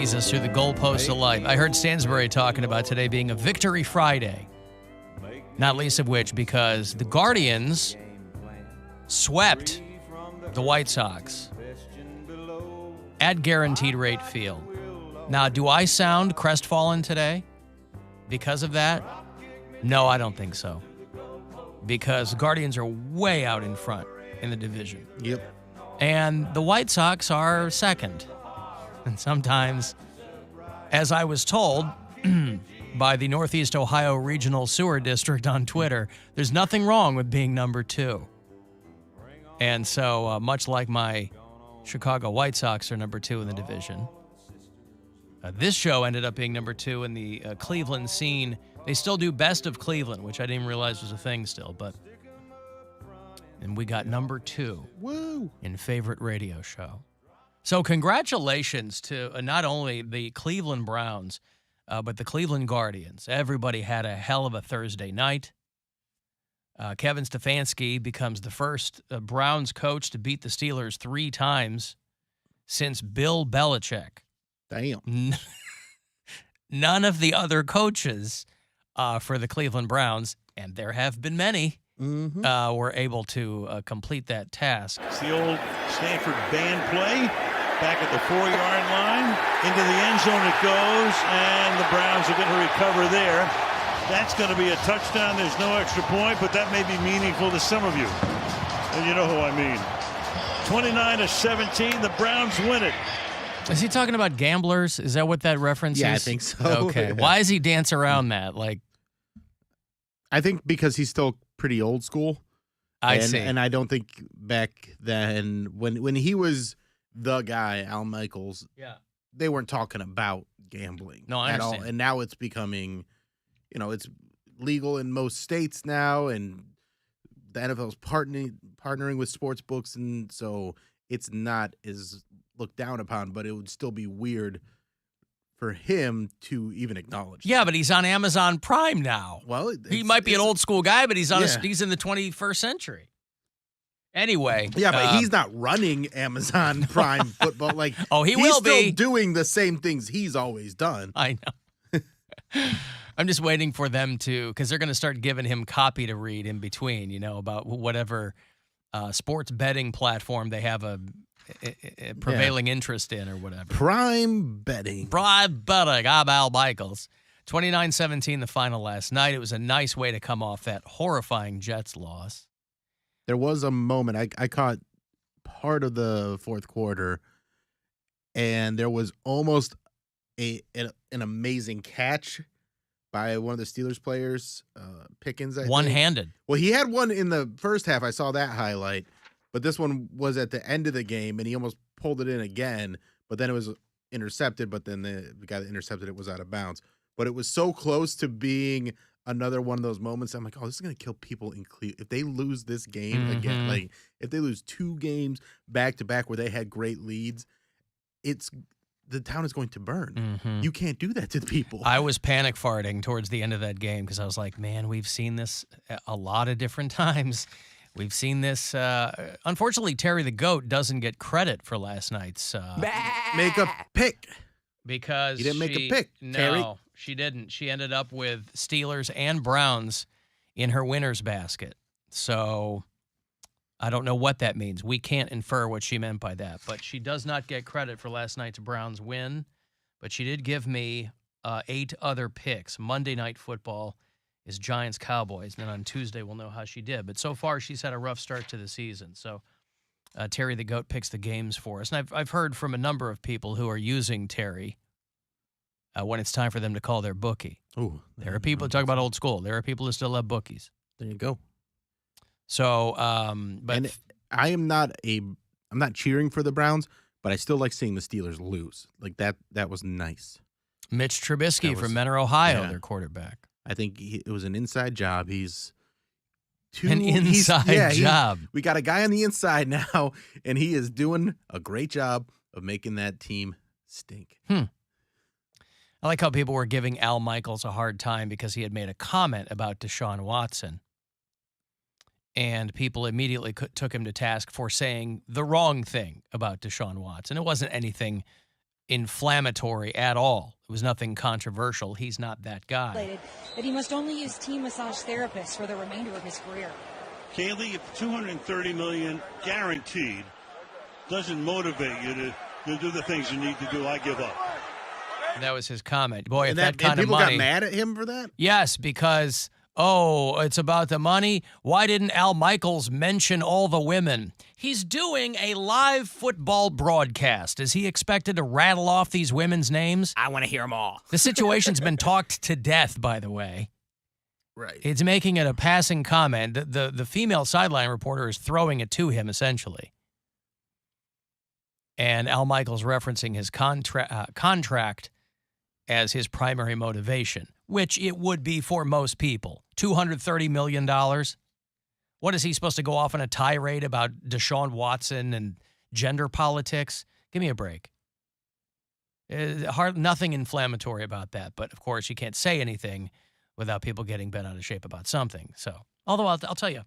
tease us through the goalposts of life. I heard Stansbury talking about today being a Victory Friday. Not least of which because the Guardians swept the White Sox at Guaranteed Rate Field. Now, do I sound crestfallen today because of that? No, I don't think so. Because the Guardians are way out in front in the division. Yep. And the White Sox are second. And sometimes, as I was told by the Northeast Ohio Regional Sewer District on Twitter, there's nothing wrong with being number 2. And so, much like my Chicago White Sox are number 2 in the division, this show ended up being number 2 in the Cleveland scene. They still do Best of Cleveland, which I didn't realize was a thing still, and we got number 2 Woo. in favorite radio show. So congratulations to not only the Cleveland Browns, but the Cleveland Guardians. Everybody had a hell of a Thursday night. Kevin Stefanski becomes the first Browns coach to beat the Steelers 3 times since Bill Belichick. Damn. None of the other coaches for the Cleveland Browns, and there have been many, were able to complete that task. It's the old Stanford band play. Back at the 4-yard line. Into the end zone it goes, and the Browns are going to recover there. That's going to be a touchdown. There's no extra point, but that may be meaningful to some of you. And you know who I mean. 29-17, the Browns win it. Is he talking about gamblers? Is that what that reference is? Yeah, I think so. Okay. Why does he dance around that? Like, I think because he's still pretty old school. I see. And I don't think back then when he was the guy, Al Michaels, they weren't talking about gambling at all. And now it's becoming, it's legal in most states now, and the NFL's partnering with sports books, and so it's not as looked down upon, but it would still be weird for him to even acknowledge. Yeah, but he's on Amazon Prime now. Well, he might be an old school guy, but he's he's in the 21st century. Anyway. Yeah, but he's not running Amazon Prime football. Like, he will be. He's still doing the same things he's always done. I know. I'm just waiting for them to, because they're going to start giving him copy to read in between, about whatever sports betting platform they have a prevailing interest in or whatever. Prime betting. I'm Al Michaels. 29-17 the final last night. It was a nice way to come off that horrifying Jets loss. There was a moment, I caught part of the fourth quarter, and there was almost an amazing catch by one of the Steelers players, Pickens, I think. One-handed. Well, he had one in the first half. I saw that highlight. But this one was at the end of the game, and he almost pulled it in again. But then it was intercepted, but then the guy that intercepted it was out of bounds. But it was so close to being another one of those moments. I'm like, this is going to kill people in Cleveland. If they lose this game again, like if they lose 2 games back-to-back where they had great leads, the town is going to burn. You can't do that to the people. I was panic farting towards the end of that game because I was like, man, we've seen this a lot of different times. We've seen this. Unfortunately, Terry the Goat doesn't get credit for last night's make a pick. Because you didn't make a pick, Terry. No, she didn't. She ended up with Steelers and Browns in her winner's basket. So I don't know what that means. We can't infer what she meant by that. But she does not get credit for last night's Browns win. But she did give me 8 other picks. Monday Night Football is Giants-Cowboys. And then on Tuesday, we'll know how she did. But so far, she's had a rough start to the season. So Terry the Goat picks the games for us. And I've heard from a number of people who are using Terry when it's time for them to call their bookie. Ooh, there are people who talk about old school. There are people who still have bookies. There you go. So, but and I'm not cheering for the Browns, but I still like seeing the Steelers lose. Like that was nice. Mitch Trubisky from Mentor, Ohio, their quarterback. I think it was an inside job. He's an inside job. We got a guy on the inside now, and he is doing a great job of making that team stink. I like how people were giving Al Michaels a hard time because he had made a comment about Deshaun Watson. And people immediately took him to task for saying the wrong thing about Deshaun Watson. It wasn't anything inflammatory at all. It was nothing controversial. He's not that guy. That he must only use team massage therapists for the remainder of his career. Kaylee, if $230 million guaranteed doesn't motivate you to do the things you need to do, I give up. That was his comment. Boy, if And that kind of people money. got mad at him for that? Yes, because, it's about the money. Why didn't Al Michaels mention all the women? He's doing a live football broadcast. Is he expected to rattle off these women's names? I want to hear them all. The situation's been talked to death, by the way. Right. It's making it a passing comment. The female sideline reporter is throwing it to him, essentially. And Al Michaels referencing his contract as his primary motivation, which it would be for most people. $230 million. What is he supposed to go off on a tirade about Deshaun Watson and gender politics? Give me a break. Nothing inflammatory about that. But, of course, you can't say anything without people getting bent out of shape about something. So, although I'll tell you,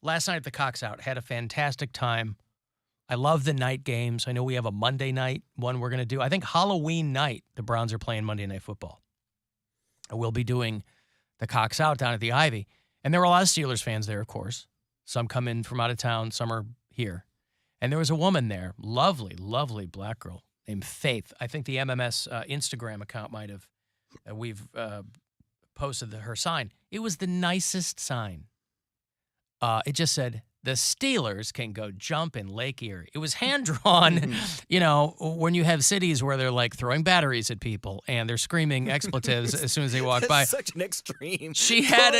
last night at the Cox Out, had a fantastic time. I love the night games. I know we have a Monday night one we're going to do. I think Halloween night, the Browns are playing Monday Night Football. We'll be doing the Cox Out down at the Ivy. And there were a lot of Steelers fans there, of course. Some come in from out of town, some are here. And there was a woman there, lovely, lovely black girl named Faith. I think the MMS Instagram account might have, we've posted her sign. It was the nicest sign. It just said, the Steelers can go jump in Lake Erie. It was hand-drawn, when you have cities where they're like throwing batteries at people and they're screaming expletives as soon as they walk by. Such an extreme. She had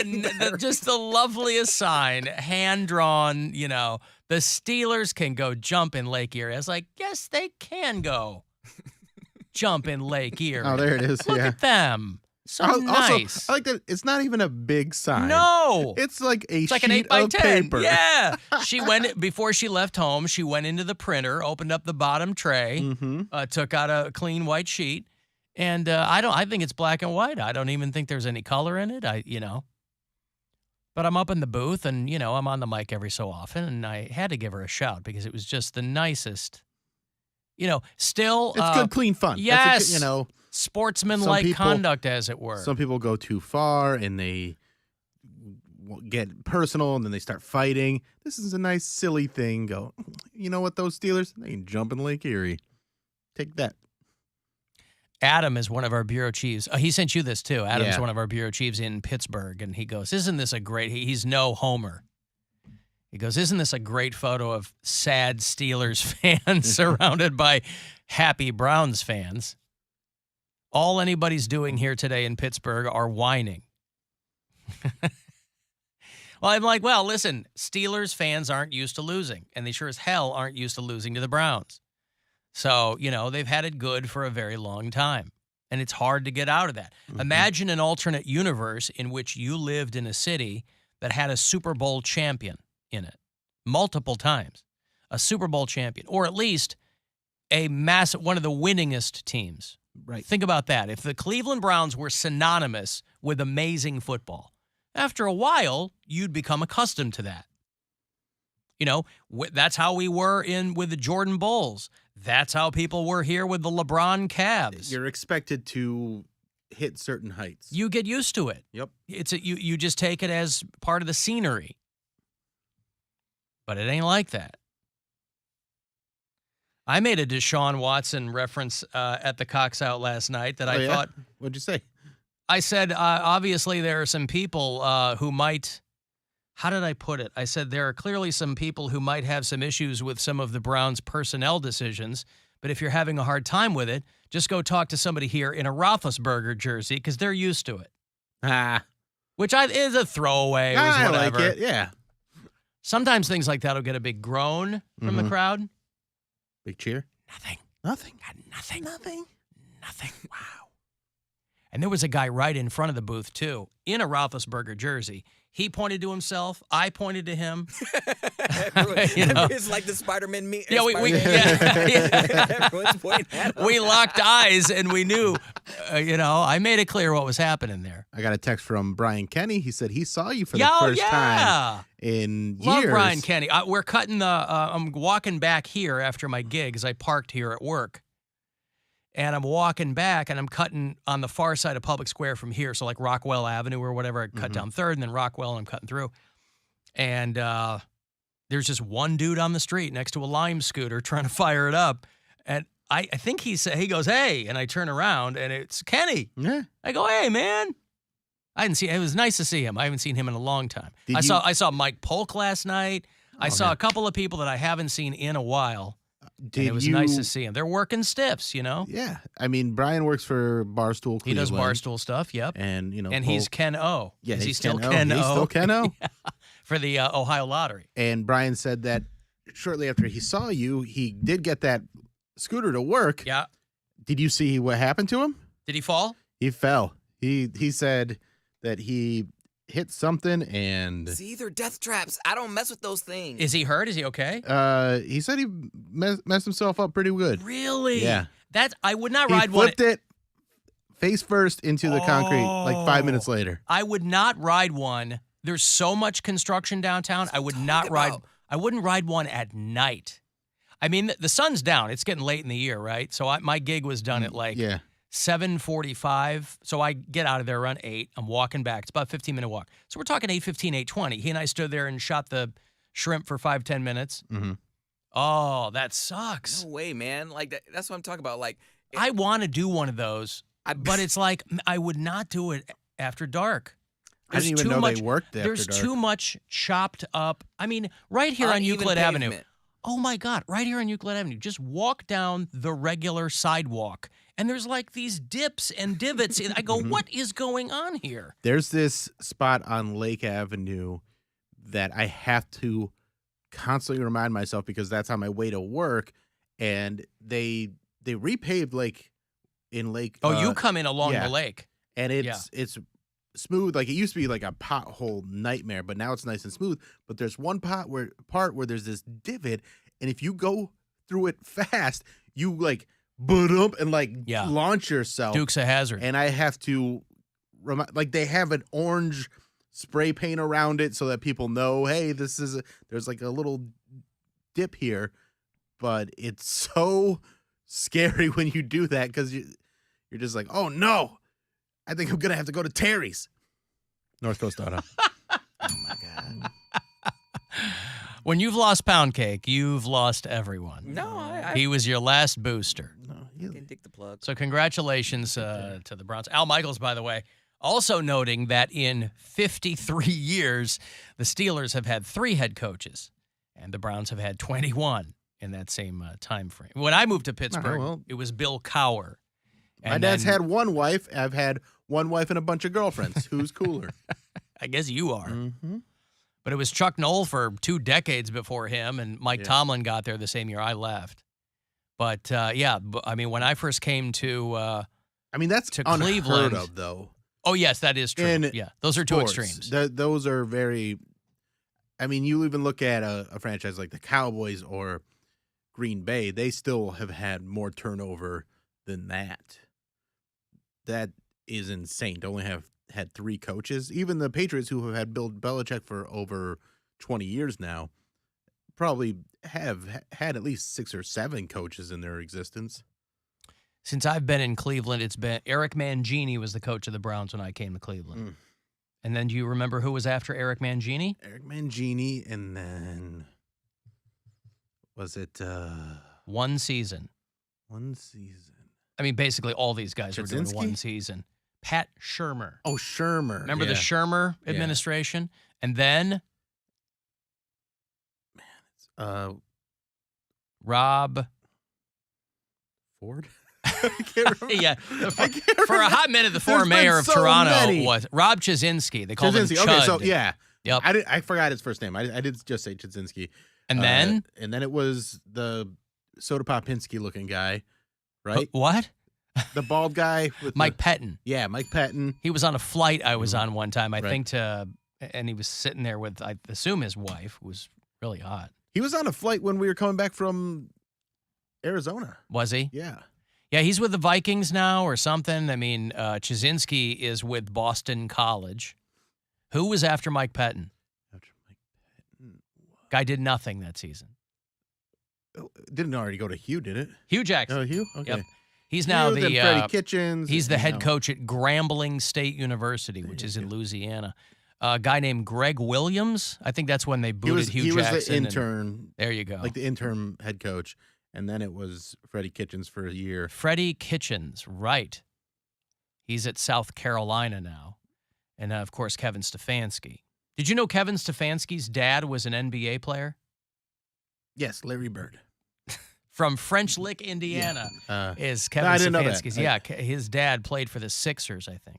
just the loveliest sign, hand-drawn, the Steelers can go jump in Lake Erie. I was like, yes, they can go jump in Lake Erie. Oh, there it is. Look at them. So nice. Also, I like that it's not even a big sign. No. It's like It's like sheet an 8x10. of paper. Yeah. She went, before she left home, she went into the printer, opened up the bottom tray, took out a clean white sheet, and I think it's black and white. I don't even think there's any color in it. But I'm up in the booth, and, I'm on the mic every so often, and I had to give her a shout because it was just the nicest. Still. It's good, clean fun. Yes. That's sportsmanlike conduct, as it were. Some people go too far and they get personal and then they start fighting. This is a nice, silly thing. Go, you know what, those Steelers, they can jump in Lake Erie. Take that. Adam is one of our bureau chiefs. He sent you this, too. Adam's Yeah. one of our bureau chiefs in Pittsburgh, and he goes, isn't this a great, he's no homer. He goes, isn't this a great photo of sad Steelers fans surrounded by happy Browns fans? All anybody's doing here today in Pittsburgh are whining. Well, I'm like, well, listen, Steelers fans aren't used to losing, and they sure as hell aren't used to losing to the Browns. So, they've had it good for a very long time, and it's hard to get out of that. Imagine an alternate universe in which you lived in a city that had a Super Bowl champion in it multiple times, a Super Bowl champion, or at least a massive, one of the winningest teams. Right. Think about that. If the Cleveland Browns were synonymous with amazing football, after a while, you'd become accustomed to that. That's how we were with the Jordan Bulls. That's how people were here with the LeBron Cavs. You're expected to hit certain heights. You get used to it. Yep. You just take it as part of the scenery. But it ain't like that. I made a Deshaun Watson reference at the Cox Out last night that I thought. What'd you say? I said, obviously, there are some people who might. How did I put it? I said, there are clearly some people who might have some issues with some of the Browns' personnel decisions. But if you're having a hard time with it, just go talk to somebody here in a Roethlisberger jersey because they're used to it. Which is a throwaway. It was I whatever. like it. Yeah. Sometimes things like that will get a big groan from the crowd. Big cheer. Nothing. Nothing. Nothing. Wow. And there was a guy right in front of the booth, too, in a Roethlisberger jersey. He pointed to himself. I pointed to him. It's like the Spider-Man meme. Yeah, Everyone's pointing at him. We locked eyes, and we knew, I made it clear what was happening there. I got a text from Brian Kenny. He said he saw you for the first time in years. Love Brian Kenny. We're cutting I'm walking back here after my gig because I parked here at work. And I'm walking back, and I'm cutting on the far side of Public Square from here, so like Rockwell Avenue or whatever. I cut down 3rd, and then Rockwell, and I'm cutting through. And there's just one dude on the street next to a Lime scooter trying to fire it up. And I think he goes, "Hey," and I turn around, and it's Kenny. Yeah. I go, "Hey, man." I didn't see. It was nice to see him. I haven't seen him in a long time. I saw Mike Polk last night. I saw a couple of people that I haven't seen in a while. And it was nice to see him. They're working stiffs, you know? Yeah. I mean, Brian works for Barstool Cleveland. He does Barstool stuff, yep. And, And Polk, he's Ken O. Yeah, Is he he's still Ken O. Ken O? He's still Ken O. Yeah, for the Ohio Lottery. And Brian said that shortly after he saw you, he did get that scooter to work. Yeah. Did you see what happened to him? Did he fall? He fell. He said that he hit something and See, they're death traps. I don't mess with those things. Is he hurt? Is he okay? he said he messed himself up pretty good. Really? Yeah. I would not He ride one. flipped it face first into the concrete like 5 minutes later. I would not ride one. There's so much construction downtown. I would not ride. I wouldn't ride one at night. I mean, the sun's down. It's getting late in the year, right? So my gig was done at like 7:45. So I get out of there around 8. I'm walking back. It's about a 15-minute walk. So we're talking 8:15, 8:20. He and I stood there and shot the shrimp for 5-10 minutes. Mm-hmm. Oh, that sucks. No way, man. Like that's what I'm talking about. Like I want to do one of those, but it's like I would not do it after dark. I didn't even know they worked after There's dark. too much chopped up. I mean, right here on uneven Euclid Avenue. pavement. Oh my God, right here on Euclid Avenue. Just walk down the regular sidewalk, and there's like these dips and divots. And I go, what is going on here? There's this spot on Lake Avenue that I have to constantly remind myself because that's on my way to work, and they repaved like in Lake. Oh, you come in along yeah. the lake. And it's smooth. Like it used to be like a pothole nightmare, but now it's nice and smooth. But there's one part where there's this divot, and if you go through it fast, you like up and like launch yourself. Duke's a hazard. And I have to like they have an orange spray paint around it so that people know, hey, there's like a little dip here. But it's so scary when you do that because you're just like, oh no. I think I'm going to have to go to Terry's. North Coast Auto. Oh, my God. When you've lost Poundcake, you've lost everyone. No, He was your last booster. No, can dig the plug. So congratulations to the Browns. Al Michaels, by the way, also noting that in 53 years, the Steelers have had 3 head coaches, and the Browns have had 21 in that same time frame. When I moved to Pittsburgh, it was Bill Cowher. My dad's had one wife. I've had one wife and a bunch of girlfriends. Who's cooler? I guess you are. Mm-hmm. But it was Chuck Noll for 2 decades before him, and Mike Tomlin got there the same year I left. But, I mean, when I first came to that's to unheard Cleveland, of, though. Oh, yes, that is true. Those are sports, 2 extremes. Those are very – I mean, you even look at a franchise like the Cowboys or Green Bay, they still have had more turnover than that. That is insane to only have had 3 coaches. Even the Patriots, who have had Bill Belichick for over 20 years now, probably have had at least 6 or 7 coaches in their existence. Since I've been in Cleveland, it's been Eric Mangini was the coach of the Browns when I came to Cleveland. And then do you remember who was after Eric Mangini? Eric Mangini, and then was it 1 season? 1 season. I mean, basically all these guys were doing Chudzinski? 1 season. Pat Shermer. Oh, Shermer. Remember the Shermer administration? And then Rob Ford? I can't remember. For a hot minute, the former mayor of Toronto was Rob Chudzinski. They called him Chud. Okay, so Yep. I forgot his first name. I did just say Chudzinski. And then? And then it was the Soda Popinski looking guy, right? What? The bald guy with Mike Patton. Yeah, Mike Patton. He was on a flight I was on one time, I think, and he was sitting there with, I assume, his wife, who was really hot. He was on a flight when we were coming back from Arizona. Was he? Yeah. Yeah, he's with the Vikings now or something. I mean, Chudzinski is with Boston College. Who was after Mike Patton? After Mike Patton. Guy did nothing that season. Didn't already go to Hugh, did it? Hugh Jackson. Oh, Hugh? Okay. Yep. He's now Muse and the Freddie Kitchens. he's the and, head coach at Grambling State University, which is in Louisiana. A guy named Greg Williams. I think that's when they booted Hugh Jackson. He was the intern. There you go. Like the interim head coach. And then it was Freddie Kitchens for a year. Freddie Kitchens, right. He's at South Carolina now. And, of course, Kevin Stefanski. Did you know Kevin Stefanski's dad was an NBA player? Yes, Larry Bird. From French Lick, Indiana, is Kevin I didn't know Stefanski's. that. Yeah, his dad played for the Sixers, I think.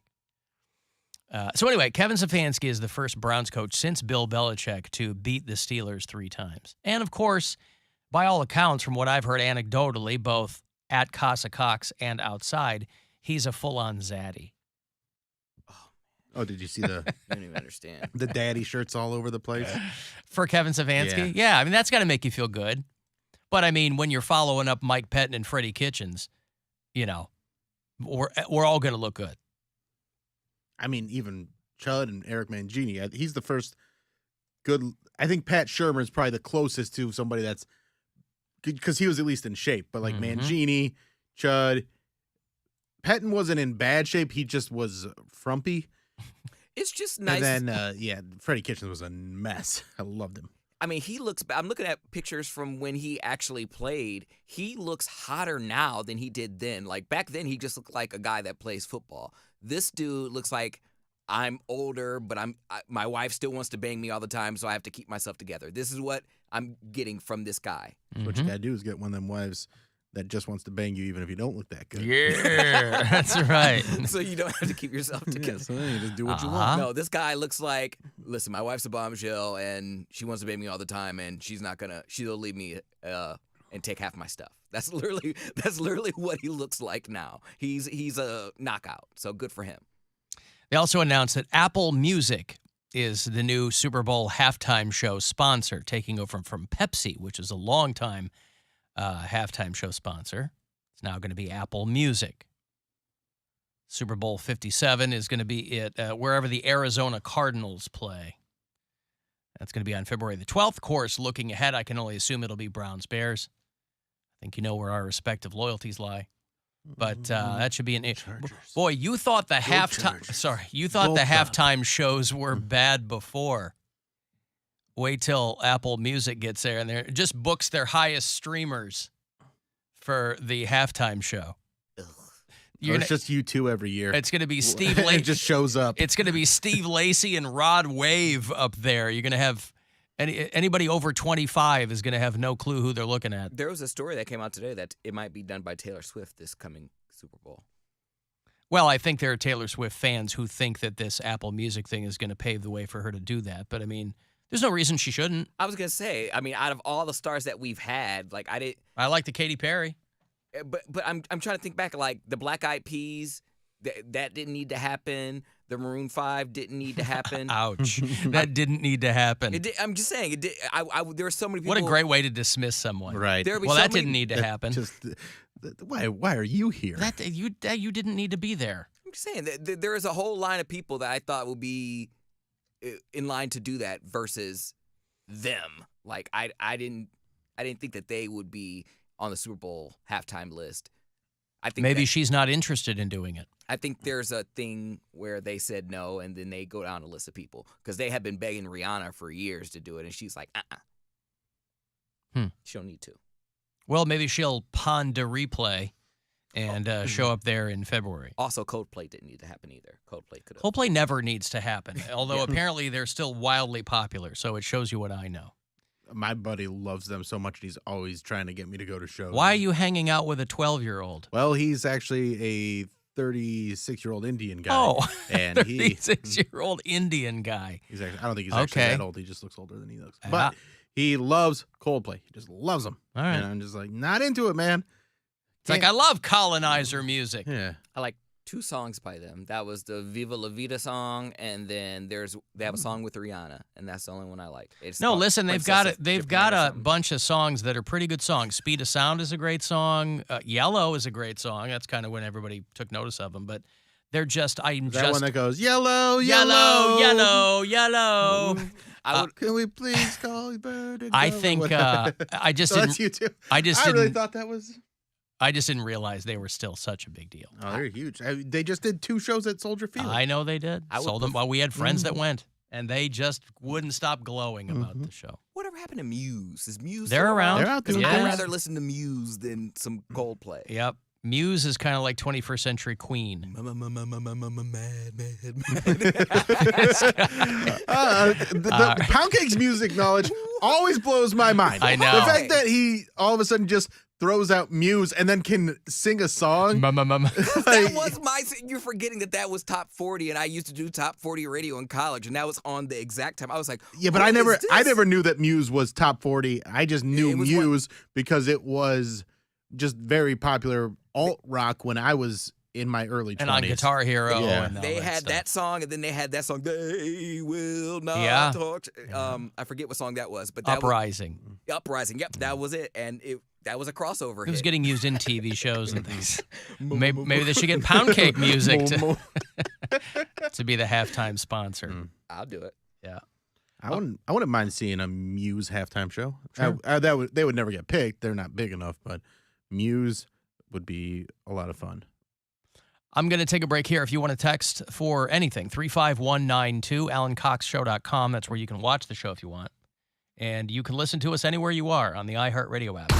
So anyway, Kevin Stefanski is the first Browns coach since Bill Belichick to beat the Steelers 3 times. And, of course, by all accounts, from what I've heard anecdotally, both at Casa Cox and outside, he's a full-on zaddy. Oh, did you see the I don't even understand. the daddy shirts all over the place? For Kevin Stefanski? Yeah, I mean, that's got to make you feel good. But, I mean, when you're following up Mike Patton and Freddie Kitchens, you know, we're all going to look good. I mean, even Chud and Eric Mangini, he's the first good. I think Pat Shurmur is probably the closest to somebody that's good because he was at least in shape. But like Mangini, Chud, Patton wasn't in bad shape. He just was frumpy. It's just nice. And then, Freddie Kitchens was a mess. I loved him. I mean, he looks. I'm looking at pictures from when he actually played. He looks hotter now than he did then. Like back then, he just looked like a guy that plays football. This dude looks like I'm older, but my wife still wants to bang me all the time, so I have to keep myself together. This is what I'm getting from this guy. What you gotta do is get one of them wives that just wants to bang you even if you don't look that good. Yeah, that's right. So you don't have to keep yourself together. So you just do what you want. No, this guy looks like, listen, my wife's a bombshell, and she wants to bang me all the time, and she'll leave me and take half my stuff. That's literally what he looks like now. He's a knockout, so good for him. They also announced that Apple Music is the new Super Bowl halftime show sponsor, taking over from Pepsi, which is a long-time halftime show sponsor. It's now going to be Apple Music. Super Bowl 57 is going to be at wherever the Arizona Cardinals play. That's going to be on February the 12th. Of course, looking ahead, I can only assume it'll be Browns-Bears. I think you know where our respective loyalties lie. But that should be an boy. You thought the halftime shows were bad before. Wait till Apple Music gets there and it just books their highest streamers for the halftime show. It's just U2 every year. It's going to be Steve Lacy. It just shows up. It's going to be Steve Lacy and Rod Wave up there. You're going to have anybody over 25 is going to have no clue who they're looking at. There was a story that came out today that it might be done by Taylor Swift this coming Super Bowl. Well, I think there are Taylor Swift fans who think that this Apple Music thing is going to pave the way for her to do that. But, I mean, there's no reason she shouldn't. I was going to say, I mean, out of all the stars that we've had, like I like the Katy Perry. But I'm trying to think back, like the Black Eyed Peas, that didn't need to happen. The Maroon 5 didn't need to happen. Ouch. That didn't need to happen. I'm just saying, it did. There were so many people. What a great way to dismiss someone. Right. Well, that didn't need to happen. Why are you here? You didn't need to be there. I'm just saying, there is a whole line of people that I thought would be in line to do that versus them. Like, I didn't think that they would be on the Super Bowl halftime list. I think maybe she's not interested in doing it. I think there's a thing where they said no, and then they go down a list of people because they have been begging Rihanna for years to do it, and she's like, she don't need to. Well, maybe she'll pond a replay and show up there in February. Also, Coldplay didn't need to happen either. Coldplay never needs to happen, although apparently they're still wildly popular, so it shows you what I know. My buddy loves them so much, he's always trying to get me to go to shows. Why are you hanging out with a 12-year-old? Well, he's actually a 36-year-old Indian guy. Oh, and 36-year-old Indian guy. I don't think he's actually that old. He just looks older than he looks. But he loves Coldplay. He just loves them. All right. And I'm just like, not into it, man. It's like, I love colonizer music. Yeah. I like 2 songs by them. That was the Viva La Vida song, and then they have a song with Rihanna, and that's the only one I like. Listen, they've got a bunch of songs that are pretty good songs. Speed of Sound is a great song. Yellow is a great song. That's kind of when everybody took notice of them, but they're just one that goes yellow, yellow, yellow, yellow. Can we please call you bird? I think I just so didn't. That's you too. I really thought that was. I just didn't realize they were still such a big deal. Oh, they're huge. They just did 2 shows at Soldier Field. I know they did. I would Sold them. Well, we had friends that went, and they just wouldn't stop glowing about the show. Whatever happened to Muse? Is Muse They're still around. They're out doing Yeah. I'd things. rather listen to Muse than some Coldplay. Yep. Muse is kind of like 21st century Queen. The Poundcake's music knowledge always blows my mind. I know. The fact that he all of a sudden just throws out Muse and then can sing a song. That was my. You're forgetting that was top 40, and I used to do top 40 radio in college, and that was on the exact time. I was like, Yeah, but what I is this? never knew that Muse was top 40. I just knew It was Muse because it was just very popular alt rock when I was in my early 20s. And on Guitar Hero. Yeah. And all They that had stuff. that song, and then they had that song. They will not Yeah. talk. I forget what song that was, but that Uprising. was Uprising. Yep, that was it, and that was a crossover. It was hit. getting used in TV shows and things. Maybe they should get Poundcake music to be the halftime sponsor. I'll do it. Yeah. I wouldn't mind seeing a Muse halftime show. Sure. They would never get picked. They're not big enough, but Muse would be a lot of fun. I'm going to take a break here. If you want to text for anything, 35192, AlanCoxShow.com. That's where you can watch the show if you want. And you can listen to us anywhere you are on the iHeartRadio app.